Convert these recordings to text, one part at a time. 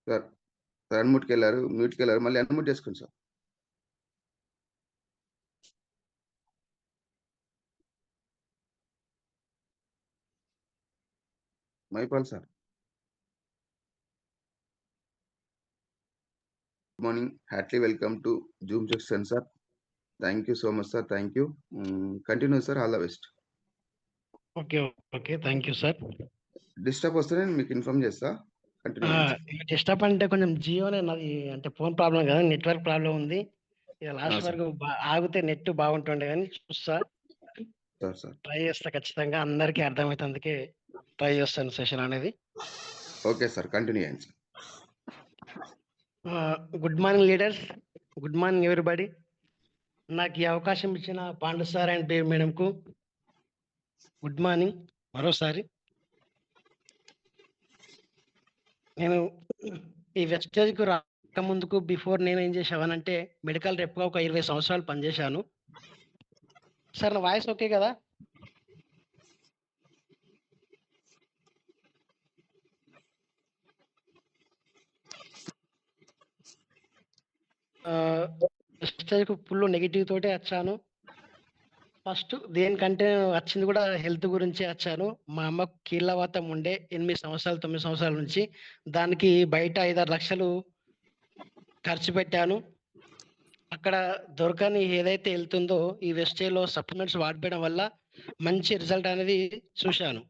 Sir, sir అన్‌మ్యూట్‌కెళ్లారు. మ్యూట్‌కెళ్లారు. మళ్ళీ unmute చేసుకోండి sir. Maipal sir. Good morning. Heartily welcome to Zoom session sir. Thank you so much sir. Thank you. Continue sir. All the best. Okay. Okay. Thank you sir. Disturb వస్తే నేను మీకు inform చేస్తా. Continue చేయండి sir. Disturb అంటే కొంచెం జియోనే నాది అంటే phone problem కదా! నెట్వర్క్ ప్రాబ్లమ్ ఉంది. ఇక లాస్ట్ సార్. వరకు ఆగితే నెట్ బాగుంటుండే గానీ చూస్తా. సార్. ట్రై చేస్తా ఖచ్చితంగా. అందరికీ అర్థమైతందుకే ట్రై చేస్తాను సెషన్ అనేది. Okay sir. కంటిన్యూ చేయండి sir. Good morning leaders. Good morning everybody. నాకు ఈ అవకాశం ఇచ్చిన పాండు సార్ అండ్ పేరు మేడంకు గుడ్ మార్నింగ్ మరోసారి. నేను ఈ వెస్టేజ్‌కు రాకముందుకు బిఫోర్ నేనేం చేసేవానంటే మెడికల్ రెప్‌గా ఒక 20 సంవత్సరాలు పనిచేశాను. సార్ నా వాయిస్ ఓకే కదా? వెస్టేజ్‌కు ఫుల్ నెగెటివ్ తోటే వచ్చాను. ఫస్ట్ దేనికంటే వచ్చింది కూడా హెల్త్ గురించే వచ్చాను. మా అమ్మకు కీళ్ళవాతం ఉండే 8 సంవత్సరాలు, 9 సంవత్సరాల నుంచి. దానికి బయట 5, 6 లక్షలు ఖర్చు పెట్టాను. అక్కడ దొరకని ఏదైతే వెళ్తుందో ఈ వెస్టేజ్‌లో సప్లిమెంట్స్ వాడిపోవడం వల్ల మంచి రిజల్ట్ అనేది చూశాను.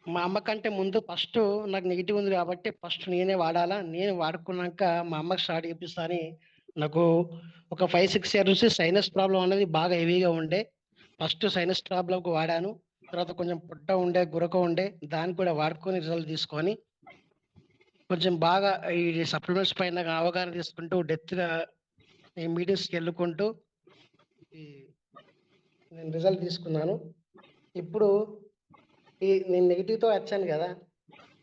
మా అమ్మ కంటే ముందు ఫస్ట్ నాకు నెగెటివ్ ఉంది కాబట్టి ఫస్ట్ నేనే వాడాలా. నేను వాడుకున్నాక మా అమ్మకి స్టార్ట్ చేపిస్తా అని నాకు ఒక 5, 6 ఇయర్స్ నుంచి సైనస్ ప్రాబ్లమ్ అనేది బాగా హెవీగా ఉండే. ఫస్ట్ సైనస్ ప్రాబ్లమ్‌కి వాడాను. తర్వాత కొంచెం పొట్ట ఉండే, గురక ఉండే. దానికి కూడా వాడుకొని రిజల్ట్ తీసుకొని కొంచెం బాగా ఈ సప్లిమెంట్స్ పైన అవగాహన తీసుకుంటూ డెప్త్‌గా ఈ మీటింగ్స్‌కి ఎళ్ళుకుంటూ ఈ నేను రిజల్ట్ తీసుకున్నాను. ఇప్పుడు నేను నెగెటివ్‌తో వచ్చాను కదా!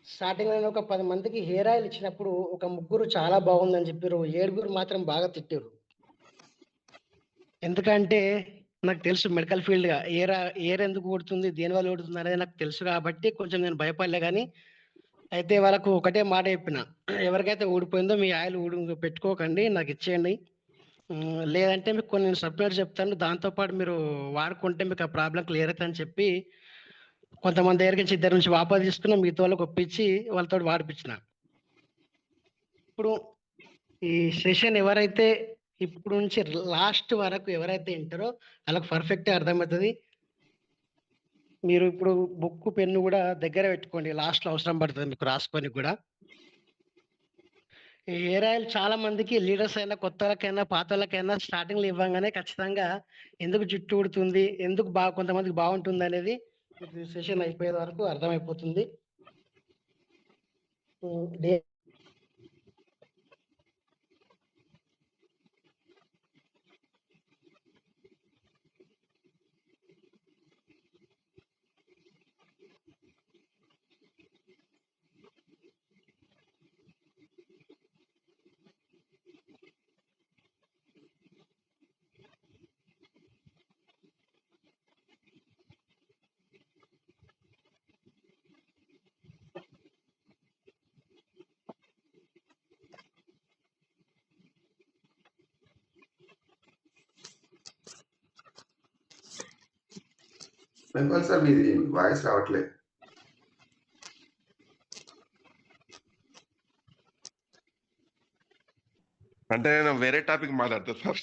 స్టార్టింగ్‌లో నేను ఒక 10 మందికి హెయిర్ ఆయిల్ ఇచ్చినప్పుడు ఒక ముగ్గురు చాలా బాగుందని చెప్పిర్రు. 7 మాత్రం బాగా తిట్టిర్రు. ఎందుకంటే నాకు తెలుసు మెడికల్ ఫీల్డ్‌గా ఎయిర్ ఎందుకు ఊడుతుంది, దేనివల్ల ఊడుతుంది అనేది నాకు తెలుసు కాబట్టి కొంచెం నేను భయపడలే గానీ, అయితే వాళ్ళకు ఒకటే మాట చెప్పిన. ఎవరికైతే ఊడిపోయిందో మీ ఆయిల్ పెట్టుకోకండి నాకిచ్చేయండి. లేదంటే మీకు కొన్ని సప్లిమెంట్స్ చెప్తాను. దాంతో పాటు మీరు వాడుకుంటే మీకు ఆ ప్రాబ్లమ్ క్లియర్ అయితదని చెప్పి కొంతమంది దగ్గర నుంచి ఇద్దరి నుంచి వాపసు తీసుకున్న. మిగతా వాళ్ళకి ఒప్పించి వాళ్ళతోటి వాడిపించిన. ఇప్పుడు ఈ సెషన్ ఎవరైతే ఇప్పుడు నుంచి లాస్ట్ వరకు ఎవరైతే ఇంటారో వాళ్ళకి పర్ఫెక్ట్‌గా అర్థమవుతది. మీరు ఇప్పుడు బుక్కు, పెన్ను కూడా దగ్గర పెట్టుకోండి. లాస్ట్‌లో అవసరం పడుతది మీకు రాసుకోనికి కూడా. ఈ హెయిర్ ఆయిల్ చాలా మందికి లీడర్స్ అయినా, కొత్తోళ్ళకైనా, పాతోళ్ళకైనా స్టార్టింగ్‌లో ఇవ్వంగానే ఖచ్చితంగా ఎందుకు జుట్టు ఊడుతుంది, ఎందుకు కొంతమందికి బాగుంటుందనేది మీకు ఈ సెషన్ అయిపోయే వరకు అర్థమైపోతుంది. డే మైపాల్ సార్ మీది వాయిస్ రావట్లేదు. అంటే నేను వేరే టాపిక్ మాట్లాడతా సార్.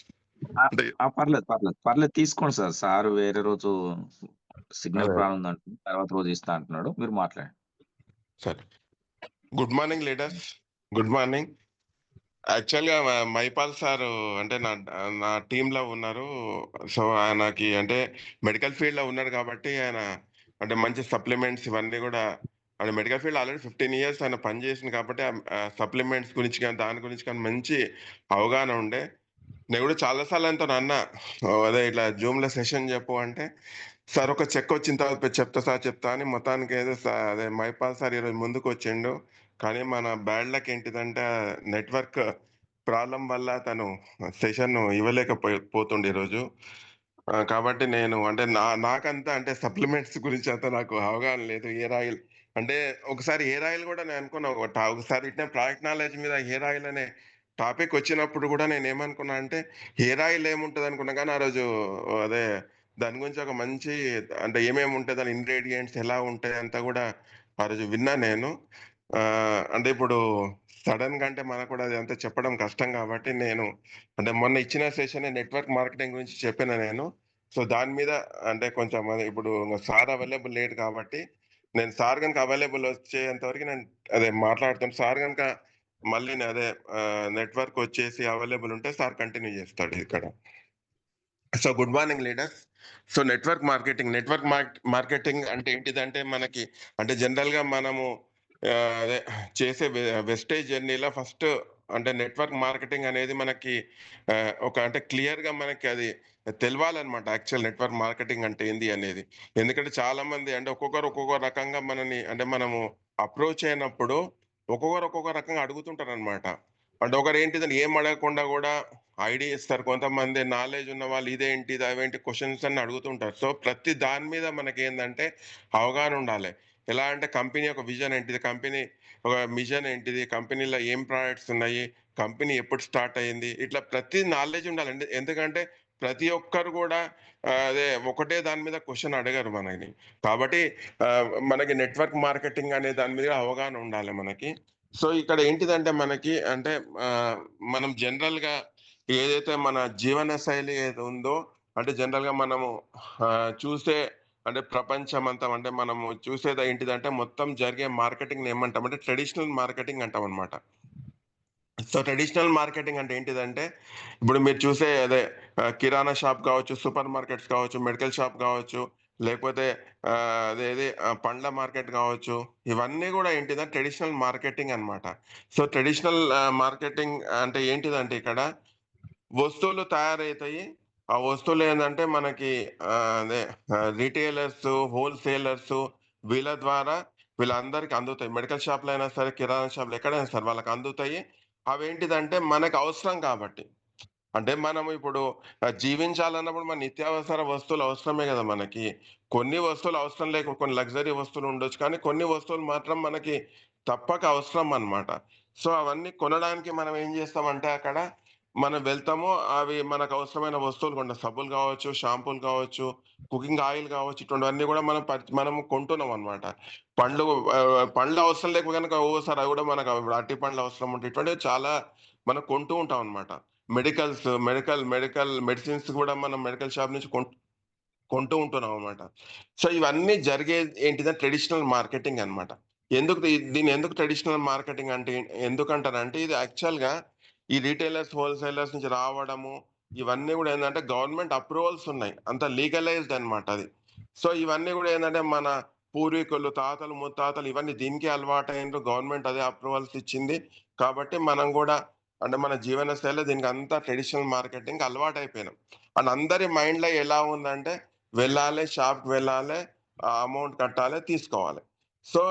పర్లేదు తీసుకోండి సార్. సార్ వేరే రోజు సిగ్నల్ అదే. ప్రాబ్లం ఉందంటున్నాడు. తర్వాత రోజు ఇస్తా అంటున్నాడు. మీరు మాట్లాడండి. సరే. Good morning leaders. Good morning. యాక్చువల్‌గా మైపాల్ సార్ అంటే నా టీమ్‌లో ఉన్నారు. సో, ఆయనకి అంటే మెడికల్ ఫీల్డ్‌లో ఉన్నాడు కాబట్టి ఆయన అంటే మంచి సప్లిమెంట్స్ ఇవన్నీ కూడా అంటే మెడికల్ ఫీల్డ్ ఆల్రెడీ 15 ఇయర్స్ ఆయన పనిచేసింది కాబట్టి సప్లిమెంట్స్ గురించి కానీ, దాని గురించి కానీ మంచి అవగాహన ఉండే. నేను కూడా చాలా సార్లు ఆయనతోని అన్నా, అదే ఇట్లా జూమ్‌లో సెషన్ చెప్పు అంటే, సార్ ఒక చెక్ వచ్చిన తర్వాత చెప్తా అని మొత్తానికి ఏదో అదే మైపాల్ సార్ ఈరోజు ముందుకొచ్చిండు. కానీ మన బ్యాడ్ లక్ ఏంటిదంటే నెట్వర్క్ ప్రాబ్లమ్ వల్ల తను సెషన్ పోతుండే ఈరోజు. కాబట్టి నేను అంటే నాకంతా అంటే సప్లిమెంట్స్ గురించి అంతా నాకు అవగాహన లేదు. హెయిర్ ఆయిల్ అంటే ఒకసారి హెయిర్ ఆయిల్ కూడా నేను అనుకున్నా, ఒకసారి ఇట్లా ప్రాడక్ట్ నాలెడ్జ్ మీద హెయిర్ ఆయిల్ అనే టాపిక్ వచ్చినప్పుడు కూడా నేను ఏమనుకున్నా అంటే హెయిర్ ఆయిల్ ఏముంటది అనుకున్నా, కానీ ఆ రోజు అదే దాని గురించి ఒక మంచి అంటే ఏమేమి ఉంటుంది, దాని ఇంగ్రీడియంట్స్ ఎలా ఉంటాయి అంతా కూడా ఆ రోజు విన్నా నేను. అంటే ఇప్పుడు సడన్ గా అంటే మనకు కూడా అది అంతా చెప్పడం కష్టం కాబట్టి నేను అంటే మొన్న ఇచ్చిన సెషన్ నెట్వర్క్ మార్కెటింగ్ గురించి చెప్పిన నేను. సో దాని మీద అంటే కొంచెం ఇప్పుడు సార్ అవైలబుల్ లేడు కాబట్టి నేను సార్ కనుక అవైలబుల్ వచ్చేంత వరకు నేను అదే మాట్లాడుతాను. సార్ కనుక మళ్ళీ అదే నెట్వర్క్ వచ్చేసి అవైలబుల్ ఉంటే సార్ కంటిన్యూ చేస్తాడు ఇక్కడ. So good morning leaders. So network marketing అంటే ఏంటిదంటే మనకి అంటే జనరల్ గా మనము అదే చేసే వెస్టేజ్ జర్నీలో ఫస్ట్ అంటే నెట్వర్క్ మార్కెటింగ్ అనేది మనకి ఒక అంటే క్లియర్ గా మనకి అది తెలవాలన్నమాట. యాక్చువల్ నెట్వర్క్ మార్కెటింగ్ అంటే ఏంది అనేది. ఎందుకంటే చాలా మంది అంటే ఒక్కొక్క రకంగా మనని అంటే మనము అప్రోచ్ అయినప్పుడు ఒక్కొక్క రకంగా అడుగుతుంటారు అనమాట. అంటే ఒకరు ఏంటిదని ఏం అడగకుండా కూడా ఐడియా ఇస్తారు. కొంతమంది నాలెడ్జ్ ఉన్న వాళ్ళు ఇదేంటి ఇది అవేంటి క్వశ్చన్స్ అని అడుగుతుంటారు. సో ప్రతి దాని మీద మనకి ఏంటంటే అవగాహన ఉండాలి. ఎలా అంటే కంపెనీ యొక్క విజన్ ఏంటిది, కంపెనీ ఒక మిషన్ ఏంటిది, కంపెనీలో ఏం ప్రోడక్ట్స్ ఉన్నాయి, కంపెనీ ఎప్పుడు స్టార్ట్ అయ్యింది, ఇట్లా ప్రతి నాలెడ్జ్ ఉండాలండి. ఎందుకంటే ప్రతి ఒక్కరు కూడా అదే ఒకటే దాని మీద క్వశ్చన్ అడగరు మనని. కాబట్టి ఆ, మనకి నెట్వర్క్ మార్కెటింగ్ అనే దాని మీద అవగాహన ఉండాలి మనకి. సో ఇక్కడ ఏంటిదంటే మనకి అంటే ఆ, మనం జనరల్ గా ఏదైతే మన జీవన శైలి ఏది ఉందో అంటే జనరల్ గా మనము ఆ, చూసే అంటే ప్రపంచం అంతా అంటే మనము చూసేది ఏంటిదంటే మొత్తం జరిగే మార్కెటింగ్ ఏమంటాం అంటే ట్రెడిషనల్ మార్కెటింగ్ అంటాం అనమాట. సో ట్రెడిషనల్ మార్కెటింగ్ అంటే ఏంటిదంటే ఇప్పుడు మీరు చూసే అదే కిరాణా షాప్ కావచ్చు, సూపర్ మార్కెట్స్ కావచ్చు, మెడికల్ షాప్ కావచ్చు, లేకపోతే అదేది పండ్ల మార్కెట్ కావచ్చు, ఇవన్నీ కూడా ఏంటిదంటే ట్రెడిషనల్ మార్కెటింగ్ అన్నమాట. సో ట్రెడిషనల్ మార్కెటింగ్ అంటే ఏంటిదంటే ఇక్కడ వస్తువులు తయారవుతాయి. ఆ వస్తువులు ఏంటంటే మనకి అదే రీటైలర్స్, హోల్సేలర్స్ వీళ్ళ ద్వారా వీళ్ళందరికి అందుతాయి. మెడికల్ షాప్‌లో అయినా సరే, కిరాణా షాప్‌లో ఎక్కడైనా సరే వాళ్ళకి అందుతాయి. అవేంటిదంటే మనకు అవసరం కాబట్టి. అంటే మనం ఇప్పుడు జీవించాలన్నప్పుడు మన నిత్యావసర వస్తువులు అవసరమే కదా మనకి. కొన్ని వస్తువులు అవసరం లేక కొన్ని లగ్జరీ వస్తువులు ఉండొచ్చు. కానీ కొన్ని వస్తువులు మాత్రం మనకి తప్పక అవసరం అన్నమాట. సో అవన్నీ కొనడానికి మనం ఏం చేస్తామంటే అక్కడ మనం వెళ్తాము. అవి మనకు అవసరమైన వస్తువులు కొంటాం. సబ్బులు కావచ్చు, షాంపూలు కావచ్చు, కుకింగ్ ఆయిల్ కావచ్చు, ఇటువంటివన్నీ కూడా మనం కొంటున్నాం అన్నమాట. పండ్లు పండ్లు అవసరం లేక గనుక ఒక్కోసారి అవి కూడా మనకు ఇప్పుడు అరటి పండ్లు అవసరం ఉంటాయి. ఇటువంటివి చాలా మనం కొంటూ ఉంటాం అన్నమాట. మెడికల్ మెడిసిన్స్ కూడా మనం మెడికల్ షాప్ నుంచి కొంటూ ఉంటున్నాం అన్నమాట. సో ఇవన్నీ జరిగేది ఏంటిదంటే ట్రెడిషనల్ మార్కెటింగ్ అన్నమాట. దీన్ని ఎందుకు ట్రెడిషనల్ మార్కెటింగ్ అంటే ఎందుకంటారంటే ఇది యాక్చువల్‌గా ఈ రిటైలర్స్, హోల్‌సేలర్స్ నుంచి రావడము ఇవన్నీ కూడా ఏందంటే గవర్నమెంట్ అప్రూవల్స్ ఉన్నాయి. అంతా లీగలైజ్డ్ అన్నమాట అది. సో ఇవన్నీ కూడా ఏందంటే మన పూర్వీకులు, తాతలు, ముత్తాతలు ఇవన్నీ దీనికే అలవాటైండ్రు. గవర్నమెంట్ అదే అప్రూవల్స్ ఇచ్చింది. కాబట్టి మనం కూడా అంటే మన జీవన శైలిలో దీనికి అంతా ట్రెడిషనల్ మార్కెటింగ్ అలవాటైపోయినాం. అండ్ అందరి మైండ్‌లో ఎలా ఉందంటే వెళ్ళాలి, షాప్‌కి వెళ్ళాలి, అమౌంట్ కట్టాలి, తీసుకోవాలి. సో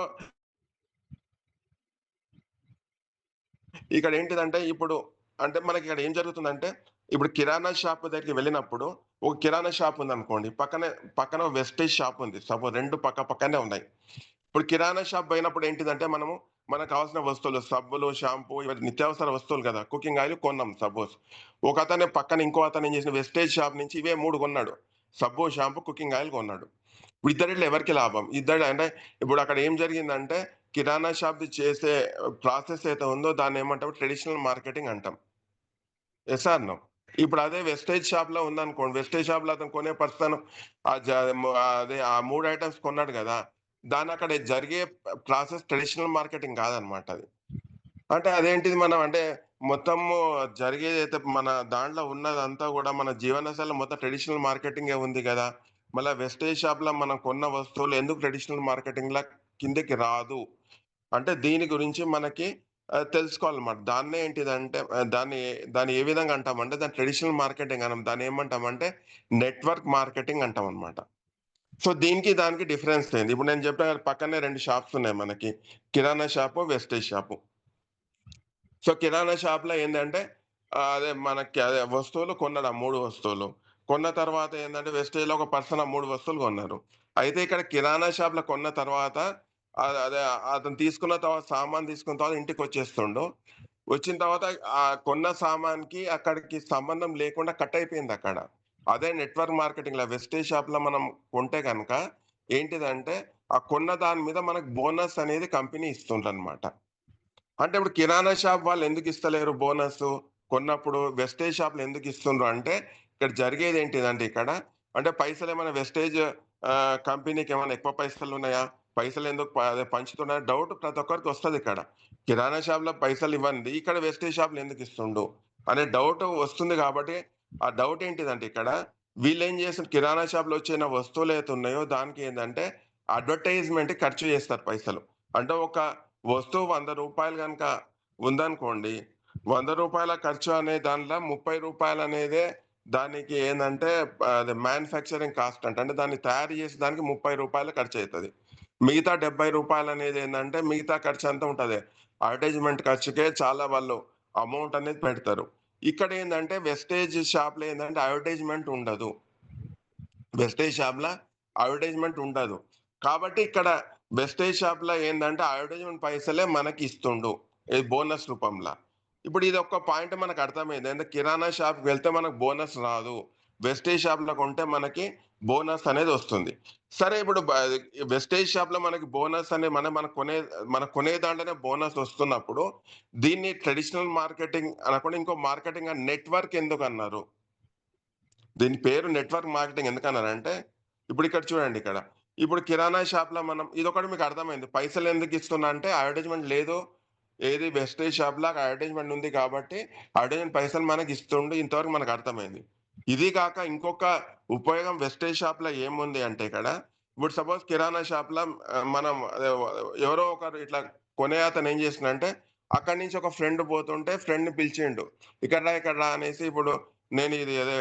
ఇక్కడ ఏంటిదంటే ఇప్పుడు అంటే మనకి ఇక్కడ ఏం జరుగుతుందంటే ఇప్పుడు కిరాణా షాప్ దగ్గరికి వెళ్ళినప్పుడు ఒక కిరాణా షాప్ ఉందనుకోండి. పక్కన వెస్టేజ్ షాప్ ఉంది. సపోజ్ 2 పక్కనే ఉన్నాయి. ఇప్పుడు కిరాణా షాప్ పోయినప్పుడు ఏంటిదంటే మనము మనకు కావాల్సిన వస్తువులు సబ్బులు, షాంపూ ఇవన్నీ నిత్యావసర వస్తువులు కదా! కుకింగ్ ఆయిల్ కొన్నాం సపోజ్. ఒకతను పక్కన ఇంకో అతను ఏం చేసిండు వెస్టేజ్ షాప్ నుంచి ఇవే 3 కొన్నాడు. సబ్బు, షాంపూ, కుకింగ్ ఆయిల్ కొన్నాడు. ఇప్పుడు ఇద్దరిట్లో ఎవరికి లాభం? ఇద్దరు అంటే ఇప్పుడు అక్కడ ఏం జరిగిందంటే కిరాణా షాప్‌ది చేసే ప్రాసెస్ ఏదైతే ఉందో దాన్ని ఏమంటాం ట్రెడిషనల్ మార్కెటింగ్ అంటాం. Yes or no? ఇప్పుడు అదే వెస్టేజ్ షాప్‌లో ఉందనుకోండి. వెస్టేజ్ షాప్‌లో అతను కొనే పర్సన్ ఆ జ అదే ఆ 3 ఐటెమ్స్ కొన్నాడు గదా! అక్కడ జరిగే ప్రాసెస్ ట్రెడిషనల్ మార్కెటింగ్ కాదనమాట అది. అంటే అదేంటిది మనం అంటే మొత్తము జరిగేదైతే మన దాంట్లో ఉన్నదంతా గూడా మన జీవనశైలిలో మొత్తం ట్రెడిషనల్ మార్కెటింగే ఉంది గదా! మళ్ళా వెస్టేజ్ షాప్‌లో మనం కొన్న వస్తువులు ఎందుకు ట్రెడిషనల్ మార్కెటింగ్‌ల కిందకి రాదు? అంటే దీని గురించి మనకి తెలుసుకోవాలన్నమాట. దాన్నే ఏంటిదంటే దాన్ని ఏ విధంగా అంటామంటే దాన్ని ట్రెడిషనల్ మార్కెటింగ్ అనం. దాన్నేమంటామంటే నెట్వర్క్ మార్కెటింగ్ అంటామనమాట. సో దీనికి దానికి డిఫరెన్స్ ఏంది? ఇప్పుడు నేను చెప్పా కదా! పక్కనే 2 షాప్స్ ఉన్నాయి మనకి. కిరాణా షాపు, వెస్టేజ్ షాపు. సో కిరాణా షాప్‌లో ఏందంటే అదే మనకి అదే వస్తువులు కొన్నాడు ఆ 3 వస్తువులు. కొన్న తర్వాత ఏందంటే వెస్టేజ్‌లో ఒక పర్సన్ ఆ 3 వస్తువులు కొన్నారు. అయితే ఇక్కడ కిరాణా షాప్‌లో కొన్న తర్వాత అదే అతను తీసుకున్న తర్వాత సామాన్ తీసుకున్న తర్వాత ఇంటికి వచ్చేస్తుండు. వచ్చిన తర్వాత కొన్న సామాన్‌కి అక్కడికి సంబంధం లేకుండా కట్ అయిపోయింది అక్కడ. అదే నెట్వర్క్ మార్కెటింగ్‌లో వెస్టేజ్ షాప్‌లో మనం కొంటే గనక ఏంటిదంటే, ఆ కొన్న దాని మీద మనకు బోనస్ అనేది కంపెనీ ఇస్తుందన్నమాట. అంటే ఇప్పుడు కిరాణా షాప్ వాళ్ళు ఎందుకు ఇస్తలేరు బోనస్ కొన్నప్పుడు? వెస్టేజ్ షాప్‌లో ఎందుకు ఇస్తుండ్రు అంటే, ఇక్కడ జరిగేది ఏంటిదంటే ఇక్కడ, అంటే పైసలు ఏమైనా వెస్టేజ్ కంపెనీకి ఏమైనా ఎక్కువ పైసలు ఉన్నాయా? పైసలు ఎందుకు అదే పంచుతున్నా డౌట్ ప్రతి ఒక్కరికి వస్తది ఇక్కడ. కిరాణా షాప్‌లో పైసలు ఇవ్వండి, ఇక్కడ వెస్టేజ్ షాప్‌లో ఎందుకు ఇస్తుండు అనే డౌట్ వస్తుంది కాబట్టి, ఆ డౌట్ ఏంటిదంటే ఇక్కడ వీళ్ళేం చేస్తారు, కిరాణా షాప్‌లో వచ్చిన వస్తువులు ఏవైతే ఉన్నాయో దానికి ఏందంటే అడ్వర్టైజ్‌మెంట్‌కి ఖర్చు చేస్తారు పైసలు. అంటే ఒక వస్తువు రూ. 100 గనక ఉందనుకోండి, రూ. 100 ఖర్చు అనే దాంట్లో రూ. 30 అనేదే దానికి ఏందంటే అది మ్యానుఫ్యాక్చరింగ్ కాస్ట్ అంట. అంటే దాన్ని తయారు చేసే దానికి రూ. 30 ఖర్చయితది. మిగతా రూ. 70 అనేది ఏందంటే మిగతా ఖర్చంతా ఉంటది. అడ్వర్టైజ్‌మెంట్ ఖర్చుకే చాలా వాళ్ళు అమౌంట్ అనేది పెడతారు. ఇక్కడ ఏందంటే వెస్టేజ్ షాప్‌లో ఏందంటే అడ్వర్టైజ్‌మెంట్ ఉండదు. వెస్టేజ్ షాప్‌ల అడ్వర్టైజ్‌మెంట్ ఉండదు. కాబట్టి ఇక్కడ వెస్టేజ్ షాప్‌ల ఏందంటే అడ్వర్టైజ్‌మెంట్ పైసలే మనకి ఇస్తుండు. బోనస్ రూపంల. ఇప్పుడు ఇదొక్క పాయింట్ మనకు అర్థమైంది. అంటే కిరాణా షాప్‌కి వెళ్తే మనకు బోనస్ రాదు. వెస్టేజ్ షాప్‌లో కొంటే మనకి బోనస్ అనేది వస్తుంది. సరే ఇప్పుడు వెస్టేజ్ షాప్‌లో మనకి బోనస్ అనే మనం కొనే దాంట్లోనే బోనస్ వస్తున్నప్పుడు దీన్ని ట్రెడిషనల్ మార్కెటింగ్ అనకుండా ఇంకో మార్కెటింగ్ నెట్వర్క్ ఎందుకన్నారు? దీని పేరు నెట్వర్క్ మార్కెటింగ్ ఎందుకన్నారంటే, ఇప్పుడు ఇక్కడ చూడండి ఇక్కడ. ఇప్పుడు కిరాణా షాప్‌లో మనం ఇదొకటి మీకు అర్థమైంది. పైసలు ఎందుకు ఇస్తున్నా అంటే అడ్వర్టైజ్‌మెంట్ లేదు. ఏది వెస్టేజ్ షాప్‌లో అడ్వర్టైజ్‌మెంట్ ఉంది కాబట్టి అడ్వర్టైజ్‌మెంట్ పైసలు మనకి ఇస్తుండు. ఇంతవరకు మనకు అర్థమైంది. ఇది కాక ఇంకొక ఉపయోగం వెస్టేజ్ షాప్‌లో ఏముంది అంటే ఇక్కడ, ఇప్పుడు సపోజ్ కిరాణా షాప్‌లో మనం ఎవరో ఒకరు ఇట్లా కొనే అతను ఏం చేసిండంటే, అక్కడి నుంచి ఒక ఫ్రెండ్ పోతుంటే ఫ్రెండ్‌ని పిలిచిండు. ఇక్కడ రా అనేసి ఇప్పుడు నేను ఇది అదే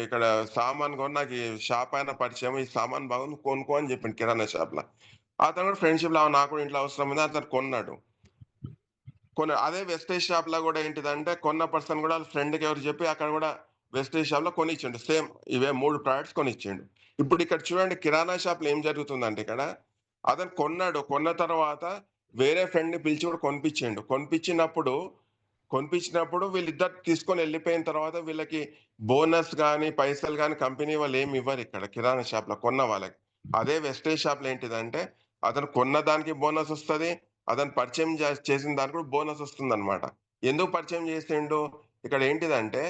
ఇక్కడ సామాను కొన్నా నాకు ఈ షాప్ ఆయన పరిచయం. ఈ సామాను బాగుంది కొనుక్కో అని చెప్పిండు కిరాణా షాప్‌ల. అతను కూడా ఫ్రెండ్‌షిప్‌లో నాకు కూడా ఇంట్లో అవసరం ఉంది అతను కొన్నాడు. అదే వెస్టేజ్ షాప్‌లో గూడా ఏంటిదంటే కొన్న పర్సన్ గూడా ఆళ్ళ ఫ్రెండ్‌కి ఎవరో చెప్పి అక్కడ గూడా వెస్టేజ్ షాప్‌లో కొనిచ్చిండు. సేమ్ ఇవే 3 ప్రొడక్ట్స్ కొనిచ్చిండు. ఇప్పుడు ఇక్కడ చూడండి కిరాణా షాప్‌లో ఏం జరుగుతుందంటే ఇక్కడ, అతను కొన్నాడు. కొన్న తర్వాత వేరే ఫ్రెండ్‌ని పిలిచి కూడా కొనిపిచ్చిండు. కొనిపించినప్పుడు వీళ్ళిద్దరు తీసుకొని వెళ్ళిపోయిన తర్వాత వీళ్ళకి బోనస్ గాని, పైసలు గాని కంపెనీ వాళ్ళు ఏమి ఇవ్వరిక్కడ కిరాణా షాప్‌లో కొన్న వాళ్ళకి. అదే వెస్టేజ్ షాప్‌లో ఏంటిదంటే, అతను కొన్న దానికి బోనస్ వస్తది. అతను పరిచయం చేసిన దానికి కూడా బోనస్ వస్తుందన్నమాట. ఎందుకు పరిచయం చేసిండు? ఇక్కడ ఏంటిదంటే,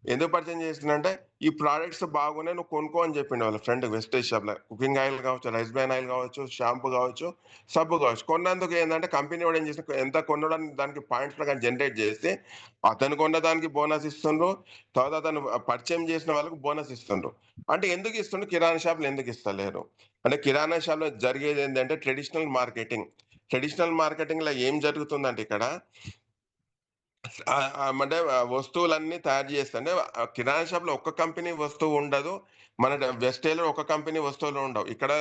ఎందుకు పరిచయం చేసిండంటే, ఈ ప్రొడక్ట్స్ బాగున్నాయి నువ్వు కొనుక్కో అని చెప్పిండు వాళ్ళ ఫ్రెండ్ వెస్టేజ్ షాప్‌లో. కుకింగ్ ఆయిల్ కావచ్చు, రైస్ బ్రాన్ ఆయిల్ కావచ్చు, షాంపూ కావచ్చు, సబ్బు కావచ్చు. కొన్నందుకు ఏందంటే కంపెనీ వాడు ఏం చేసిండు ఎంత కొన్నాడని దానికి పాయింట్స్ ప్రకారం జనరేట్ చేసి, అతను కొన్న దానికి బోనస్ ఇస్తుండ్రు. తర్వాత అతను పరిచయం చేసిన వాళ్ళకి బోనస్ ఇస్తుండ్రు. అంటే ఎందుకు ఇస్తుండ్రు? కిరాణా షాప్‌లో ఎందుకు ఇస్తలేరు? అంటే కిరాణా షాప్‌లో జరిగేది ఏందంటే ట్రెడిషనల్ మార్కెటింగ్. ట్రెడిషనల్ మార్కెటింగ్‌లో ఏం జరుగుతుందంటే ఇక్కడ అంటే వస్తువులన్నీ తయారు చేస్తే అంటే కిరాణా షాప్‌లో ఒక్క కంపెనీ వస్తువు ఉండదు. మన వెస్టేజ్‌లో ఒక కంపెనీ వస్తువులు ఉండవు. ఇక్కడ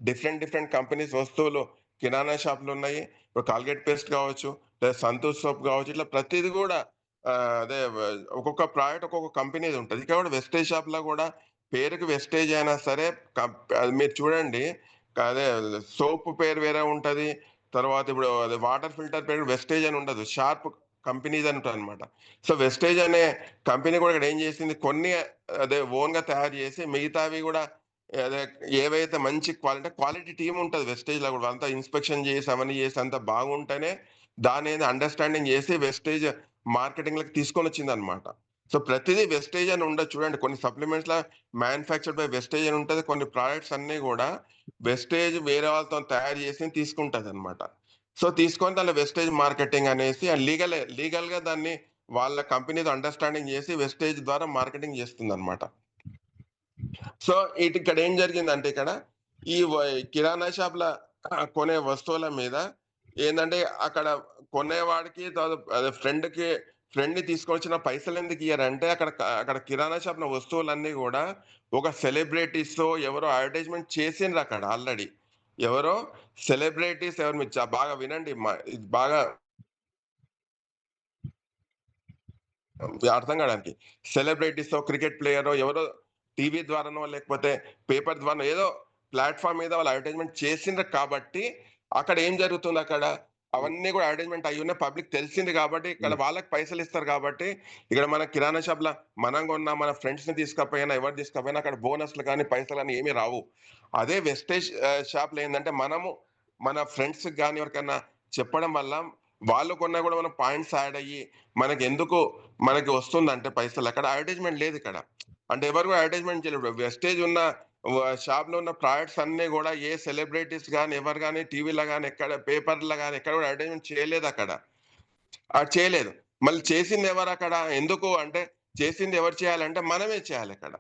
డిఫరెంట్ కంపెనీస్ వస్తువులు కిరాణా షాప్‌లో ఉన్నాయి. ఇప్పుడు కాల్గేట్ పేస్ట్ కావచ్చు, లేదా సంతూర్ సోప్ కావచ్చు, ఇట్లా ప్రతీది కూడా అదే ఒక్కొక్క ప్రొడక్ట్ ఒక్కొక్క కంపెనీది ఉంటది. ఇక్కడ కూడా వెస్టేజ్ షాప్‌లో కూడా పేరుకి వెస్టేజ్ అయినా సరే అది మీరు చూడండి అదే సోప్ పేరు వేరే ఉంటది. తర్వాత ఇప్పుడు అది వాటర్ ఫిల్టర్ పేరు వెస్టేజ్ అని ఉండదు. షార్ప్ కంపెనీస్ అని ఉంటదనమాట. సో, వెస్టేజ్ అనే కంపెనీ కూడా ఇక్కడ ఏం చేసింది కొన్ని అదే ఓన్‌గా తయారు చేసి మిగతావి గూడా అదే ఏవైతే మంచి క్వాలిటీ టీమ్ ఉంటది వెస్టేజ్‌లో గూడా. అంతా ఇన్స్‌పెక్షన్ చేసి అవన్నీ చేసి అంతా బాగుంటేనే దాన్నేది అండర్‌స్టాండింగ్ చేసి వెస్టేజ్ మార్కెటింగ్‌లోకి తీసుకొనొచ్చిందనమాట. సో, ప్రతిదీ వెస్టేజ్ అని ఉండదు చూడండి. కొన్ని సప్లిమెంట్స్‌ల మ్యానుఫ్యాక్చర్డ్ బై వెస్టేజ్ అని ఉంటది. కొన్ని ప్రొడక్ట్స్ అన్నీ గూడా వెస్టేజ్ వేరే వాళ్ళతోని తయారు చేసి తీసుకుంటదనమాట. సో, తీసుకొని దాంట్లో వెస్టేజ్ మార్కెటింగ్ అనేసి లీగల్‌గా దాన్ని వాళ్ళ కంపెనీతో అండర్‌స్టాండింగ్ చేసి వెస్టేజ్ ద్వారా మార్కెటింగ్ చేస్తుందనమాట. సో, ఇక్కడ ఏం జరిగిందంటే ఇక్కడ ఈ కిరాణా షాప్‌ల కొనే వస్తువుల మీద ఏందంటే అక్కడ కొనేవాడికి అదే ఫ్రెండ్‌ని తీసుకొచ్చిన పైసలెందుకు ఇయ్యరంటే అక్కడ కిరాణా షాప్‌లో వస్తువులన్నీ గూడా ఒక సెలబ్రిటీసో ఎవరో అడ్వర్టైజ్‌మెంట్ చేసిండ్రక్కడ ఆల్రెడీ. ఎవరో సెలబ్రిటీస్ ఎవరు మీరు బాగా వినండి. ఇది బాగా అర్థం కాడానికి. సెలబ్రిటీసో, క్రికెట్ ప్లేయరో ఎవరో టీవీ ద్వారానో లేకపోతే పేపర్ ద్వారానో ఏదో ప్లాట్‌ఫార్మ్ మీద వాళ్ళు అడ్వర్టైజ్‌మెంట్ చేసిండ్రు కాబట్టి అక్కడ ఏం జరుగుతుంది అక్కడ అవన్నీ కూడా అడ్వర్టైజ్మెంట్ అయ్యి ఉన్నాయి, పబ్లిక్ తెలిసింది కాబట్టి ఇక్కడ వాళ్ళకి పైసలు ఇస్తారు కాబట్టి ఇక్కడ మన కిరాణా షాప్ లా మనం కొన్న మన ఫ్రెండ్స్ ని తీసుకపోయినా ఎవరు తీసుకపోయినా అక్కడ బోనస్లు కానీ పైసలు కానీ ఏమీ రావు. అదే వెస్టేజ్ షాప్ లో ఏంటంటే మనము మన ఫ్రెండ్స్ కానీ ఎవరికైనా చెప్పడం వల్ల వాళ్ళు కొన్నా కూడా మన పాయింట్స్ యాడ్ అయ్యి మనకి ఎందుకు మనకి వస్తుందంటే పైసలు అక్కడ అడ్వర్టైజ్మెంట్ లేదు ఇక్కడ. అంటే ఎవరు కూడా అడ్వర్టైజ్మెంట్ చేయలేదు. వెస్టేజ్ ఉన్న షాప్ లో ఉన్న ప్రొడక్ట్స్ అన్ని కూడా ఏ సెలబ్రిటీస్ కానీ ఎవరు కానీ టీవీలో కానీ ఎక్కడ పేపర్లో కానీ ఎక్కడ కూడా అడ్వర్టైజ్మెంట్ చేయలేదు అక్కడ. అది చేయలేదు. మళ్ళీ చేసింది ఎవరు అక్కడ? ఎందుకు అంటే చేసింది ఎవరు చేయాలంటే మనమే చేయాలి అక్కడ.